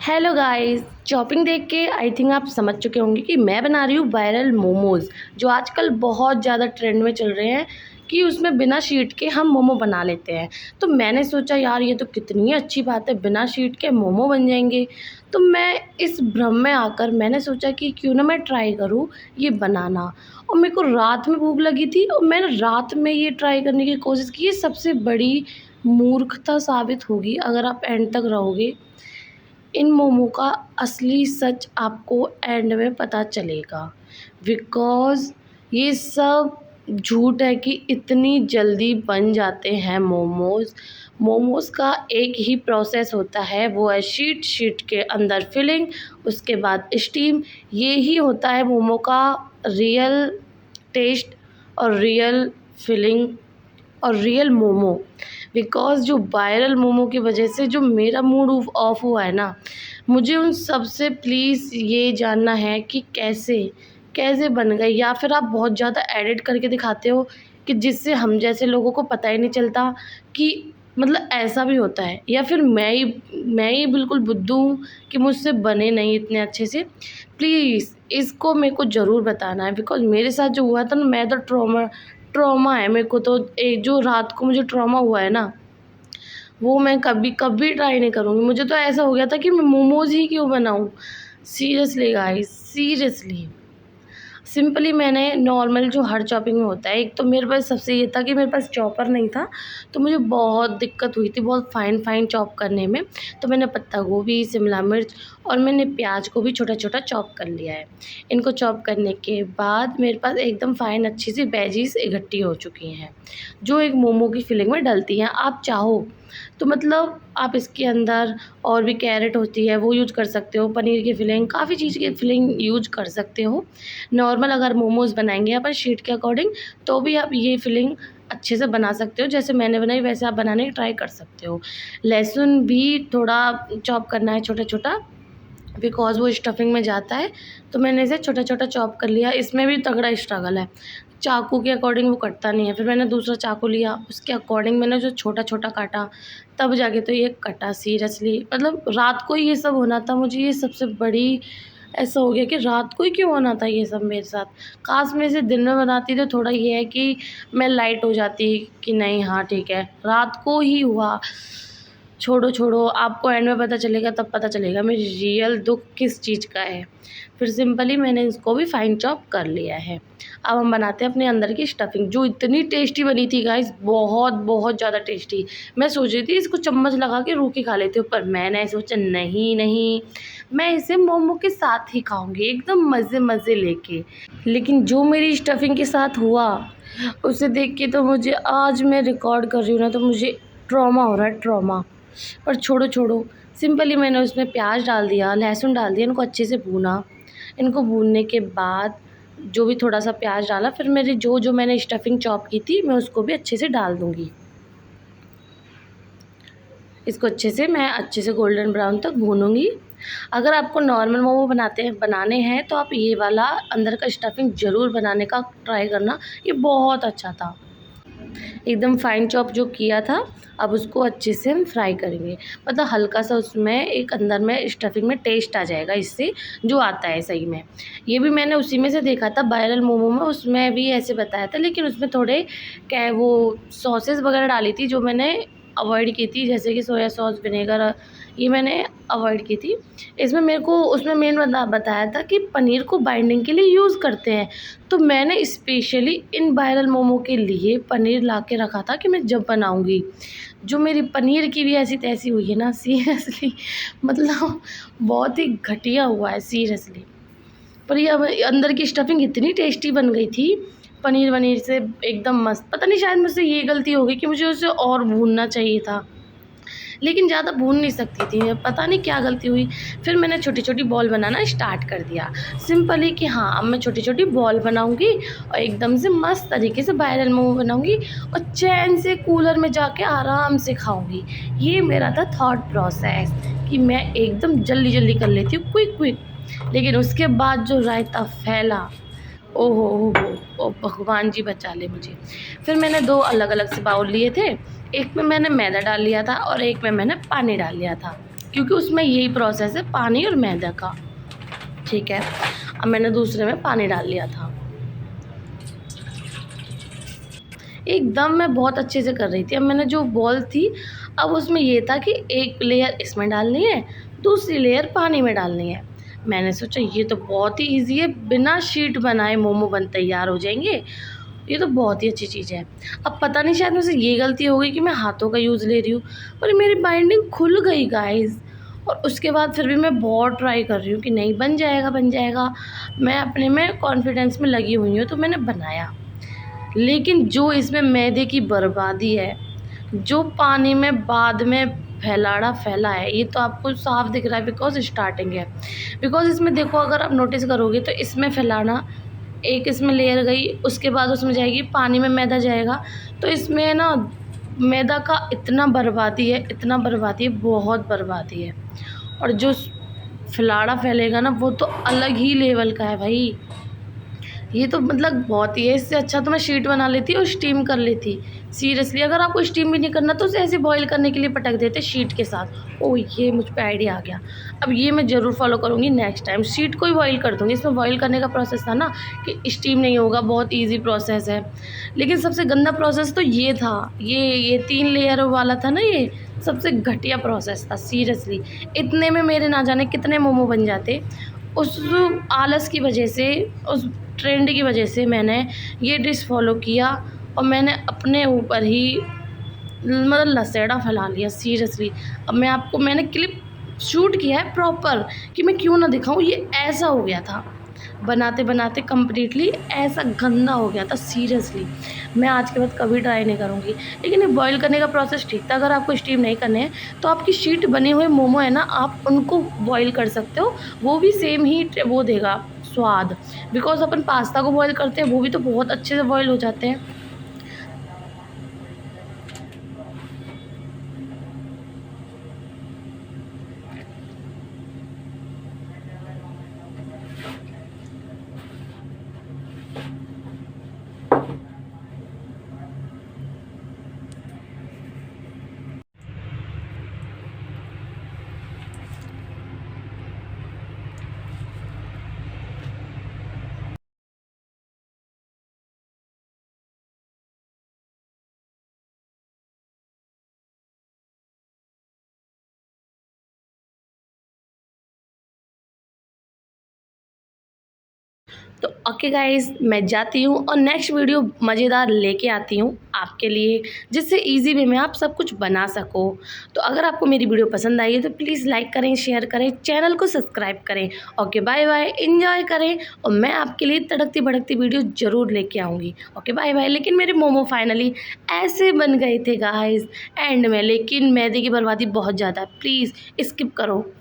Hello guys, chopping देख के I think आप समझ चुके होंगे कि मैं बना रही हूँ वायरल मोमोज़, जो आजकल बहुत ज़्यादा ट्रेंड में चल रहे हैं कि उसमें बिना शीट के हम मोमो बना लेते हैं। तो मैंने सोचा यार ये तो कितनी अच्छी बात है, बिना शीट के मोमो बन जाएंगे। तो मैं इस भ्रम में आकर मैंने सोचा कि क्यों ना मैं ट्राई करूँ ये बनाना। और मेरे को रात में भूख लगी थी और मैंने रात में ये ट्राई करने की कोशिश की। ये सबसे बड़ी मूर्खता साबित होगी अगर आप एंड तक रहोगे। इन मोमो का असली सच आपको एंड में पता चलेगा, बिकॉज़ ये सब झूठ है कि इतनी जल्दी बन जाते हैं मोमोज़। मोमोज़ का एक ही प्रोसेस होता है, वो है शीट के अंदर फिलिंग, उसके बाद स्टीम। ये ही होता है मोमो का रियल टेस्ट और रियल फिलिंग और रियल मोमो। बिकॉज़ जो वायरल मोमो की वजह से जो मेरा मूड ऑफ हुआ है ना, मुझे उन सब से प्लीज़ ये जानना है कि कैसे कैसे बन गए, या फिर आप बहुत ज़्यादा एडिट करके दिखाते हो कि जिससे हम जैसे लोगों को पता ही नहीं चलता कि मतलब ऐसा भी होता है, या फिर मैं ही बिल्कुल बुद्धू हूँ कि मुझसे बने नहीं इतने अच्छे से। प्लीज़ इसको मेरे को ज़रूर बताना है, बिकॉज़ मेरे साथ जो हुआ था ना, मैं तो ट्रॉमा है मेरे को। तो जो रात को मुझे ट्रॉमा हुआ है ना, वो मैं कभी कभी ट्राई नहीं करूँगी। मुझे तो ऐसा हो गया था कि मैं मोमोज़ ही क्यों बनाऊँ। सीरियसली गाइस, सीरियसली सिंपली मैंने नॉर्मल जो हर चॉपिंग में होता है, एक तो मेरे पास सबसे ये था कि मेरे पास चॉपर नहीं था, तो मुझे बहुत दिक्कत हुई थी बहुत फाइन चॉप करने में। तो मैंने पत्ता गोभी, शिमला मिर्च और मैंने प्याज को भी छोटा छोटा चॉप कर लिया है। इनको चॉप करने के बाद मेरे पास एकदम फाइन अच्छी सी वेजीज इकट्ठी हो चुकी हैं, जो एक मोमो की फिलिंग में डलती हैं। आप चाहो तो मतलब आप इसके अंदर और भी कैरेट होती है वो यूज कर सकते हो, पनीर की फिलिंग, काफ़ी चीज़ की फिलिंग यूज कर सकते हो। नॉर्मल अगर मोमोज़ बनाएंगे अपन शीट के अकॉर्डिंग, तो भी आप ये फिलिंग अच्छे से बना सकते हो। जैसे मैंने बनाई वैसे आप बनाने की ट्राई कर सकते हो। लहसुन भी थोड़ा चॉप करना है छोटा छोटा, बिकॉज़ वो स्टफिंग में जाता है। तो मैंने इसे छोटा छोटा चॉप कर लिया। इसमें भी तगड़ा स्ट्रगल है, चाकू के अकॉर्डिंग वो कटता नहीं है। फिर मैंने दूसरा चाकू लिया, उसके अकॉर्डिंग मैंने जो छोटा छोटा काटा, तब जाके तो ये कटा। सीरियसली मतलब रात को ही ये सब होना था मुझे। ये सबसे बड़ी ऐसा हो गया कि रात को ही क्यों होना था ये सब मेरे साथ। काश मैं इसे दिन में बनाती तो थोड़ा ये है कि मैं लाइट हो जाती कि नहीं, हाँ ठीक है, रात को ही हुआ। छोड़ो, आपको एंड में पता चलेगा, तब पता चलेगा मेरी रियल दुःख किस चीज़ का है। फिर सिंपली मैंने इसको भी फाइन चॉप कर लिया है। अब हम बनाते हैं अपने अंदर की स्टफिंग, जो इतनी टेस्टी बनी थी गाइस, बहुत ज़्यादा टेस्टी। मैं सोच रही थी इसको चम्मच लगा के रूखी खा लेती हूँ, पर मैंने सोचा नहीं, मैं इसे मोमो के साथ ही खाऊंगी, एकदम मज़े लेके। लेकिन जो मेरी स्टफिंग के साथ हुआ, उसे देख के तो मुझे, आज मैं रिकॉर्ड कर रही हूँ ना, तो मुझे ट्रॉमा हो रहा है, ट्रॉमा। पर छोड़ो, सिंपली मैंने उसमें प्याज डाल दिया, लहसुन डाल दिया, इनको अच्छे से भूना। इनको भूनने के बाद जो भी थोड़ा सा प्याज डाला, फिर मेरी जो मैंने स्टफिंग चॉप की थी, मैं उसको भी अच्छे से डाल दूँगी। इसको मैं अच्छे से गोल्डन ब्राउन तक भूनूँगी। अगर आपको नॉर्मल मोमो बनाने हैं तो आप ये वाला अंदर का स्टफिंग ज़रूर बनाने का ट्राई करना, ये बहुत अच्छा था। एकदम फाइन चॉप जो किया था, अब उसको अच्छे से हम फ्राई करेंगे। मतलब हल्का सा उसमें एक अंदर में स्टफिंग में टेस्ट आ जाएगा इससे, जो आता है सही में। ये भी मैंने उसी में से देखा था वायरल मोमो में, उसमें भी ऐसे बताया था, लेकिन उसमें थोड़े क्या है वो सॉसेस वगैरह डाली थी, जो मैंने अवॉइड की थी, जैसे कि सोया सॉस, विनेगर, ये मैंने अवॉइड की थी। इसमें मेरे को उसमें मेन बताया था कि पनीर को बाइंडिंग के लिए यूज़ करते हैं। तो मैंने स्पेशली इन वायरल मोमो के लिए पनीर ला के रखा था कि मैं जब बनाऊंगी। जो मेरी पनीर की भी ऐसी तैसी हुई है ना, सीरियसली मतलब बहुत ही घटिया हुआ है सीरियसली। पर ये अब अंदर की स्टफिंग इतनी टेस्टी बन गई थी, पनीर वनीर से एकदम मस्त। पता नहीं शायद मुझसे ये गलती हो गई कि मुझे उसे और भूनना चाहिए था, लेकिन ज़्यादा भून नहीं सकती थी, पता नहीं क्या गलती हुई। फिर मैंने छोटी छोटी बॉल बनाना स्टार्ट कर दिया, सिंपली कि हाँ अब मैं छोटी छोटी बॉल बनाऊंगी और एकदम से मस्त तरीके से वायरल मोमो बनाऊंगी और चैन से कूलर में जाके आराम से खाऊंगी। ये मेरा था थॉट प्रोसेस कि मैं एकदम जल्दी कर लेती हूँ, क्विक। लेकिन उसके बाद जो रायता फैला, ओहो ओ भगवान जी बचा ले मुझे। फिर मैंने दो अलग अलग से बाउल लिए थे, एक में मैंने मैदा डाल लिया था और एक में मैंने पानी डाल लिया था। क्योंकि उसमें यही प्रोसेस है पानी और मैदा का। ठीक है, अब मैंने दूसरे में पानी डाल लिया था। एकदम मैं बहुत अच्छे से कर रही थी। अब मैंने जो बॉल थी, अब उसमें ये था कि एक लेयर इसमें डालनी है, दूसरी लेयर पानी में डालनी है। मैंने सोचा ये तो बहुत ही ईज़ी है, बिना शीट बनाए मोमो तैयार हो जाएंगे। ये तो बहुत ही अच्छी चीज़ है। अब पता नहीं शायद मुझसे ये गलती हो गई कि मैं हाथों का यूज़ ले रही हूँ, पर मेरी बाइंडिंग खुल गई गाइज़। और उसके बाद फिर भी मैं बहुत ट्राई कर रही हूँ कि नहीं बन जाएगा, बन जाएगा। मैं अपने में कॉन्फिडेंस में लगी हुई हूँ, तो मैंने बनाया। लेकिन जो इसमें मैदे की बर्बादी है, जो पानी में बाद में फैला है, ये तो आपको साफ दिख रहा है बिकॉज़ स्टार्टिंग है। बिकॉज़ इसमें देखो, अगर आप नोटिस करोगे तो इसमें फैलाना, एक इसमें लेयर गई, उसके बाद उसमें जाएगी पानी में मैदा जाएगा, तो इसमें ना मैदा का इतना बर्बादी है, इतना बर्बादी है, बहुत बर्बादी है। और जो फैलाड़ा फैलेगा ना, वो तो अलग ही लेवल का है भाई। ये तो मतलब बहुत ही है। इससे अच्छा तो मैं शीट बना लेती और स्टीम कर लेती। सीरियसली, अगर आपको स्टीम भी नहीं करना तो उसे ऐसे बॉईल करने के लिए पटक देते शीट के साथ। ओह! ये मुझ पे आइडिया आ गया। अब ये मैं ज़रूर फ़ॉलो करूँगी नेक्स्ट टाइम। शीट को ही बॉईल कर दूँगी। इसमें बॉईल करने का प्रोसेस था ना कि स्टीम नहीं होगा, बहुत ईज़ी प्रोसेस है। लेकिन सबसे गंदा प्रोसेस तो ये था। ये 3 लेयर वाला था ना, ये सबसे घटिया प्रोसेस था सीरियसली। इतने में मेरे ना जाने कितने मोमो बन जाते। उस आलस की वजह से, उस ट्रेंड की वजह से मैंने ये डिश फ़ॉलो किया और मैंने अपने ऊपर ही मतलब लसेड़ा फैला लिया सीरियसली। अब मैंने क्लिप शूट किया है प्रॉपर कि मैं क्यों ना दिखाऊँ, ये ऐसा हो गया था। बनाते-बनाते कंप्लीटली ऐसा गंदा हो गया था सीरियसली। मैं आज के बाद कभी ट्राई नहीं करूँगी। लेकिन ये बॉयल करने का प्रोसेस ठीक था। अगर आपको स्टीम नहीं करने हैं तो आपकी शीट बने हुए मोमो है ना, आप उनको बॉयल कर सकते हो। वो भी सेम ही वो देगा स्वाद। बिकॉज़ अपन पास्ता को बॉयल करते हैं, वो भी तो बहुत अच्छे से बॉयल हो जाते हैं। तो ओके गाइज़, मैं जाती हूँ और नेक्स्ट वीडियो मज़ेदार लेके आती हूँ आपके लिए, जिससे ईज़ी वे में आप सब कुछ बना सको। तो अगर आपको मेरी वीडियो पसंद आई है तो प्लीज़ लाइक करें, शेयर करें, चैनल को सब्सक्राइब करें। ओके, बाय बाय, एंजॉय करें और मैं आपके लिए तड़कती भड़कती वीडियो ज़रूर लेके आऊँगी। Okay, bye bye. लेकिन मेरे मोमो फाइनली ऐसे बन गए थे गाइज़ एंड में, लेकिन मैदे की बर्बादी बहुत ज़्यादा है। प्लीज़ स्किप करो।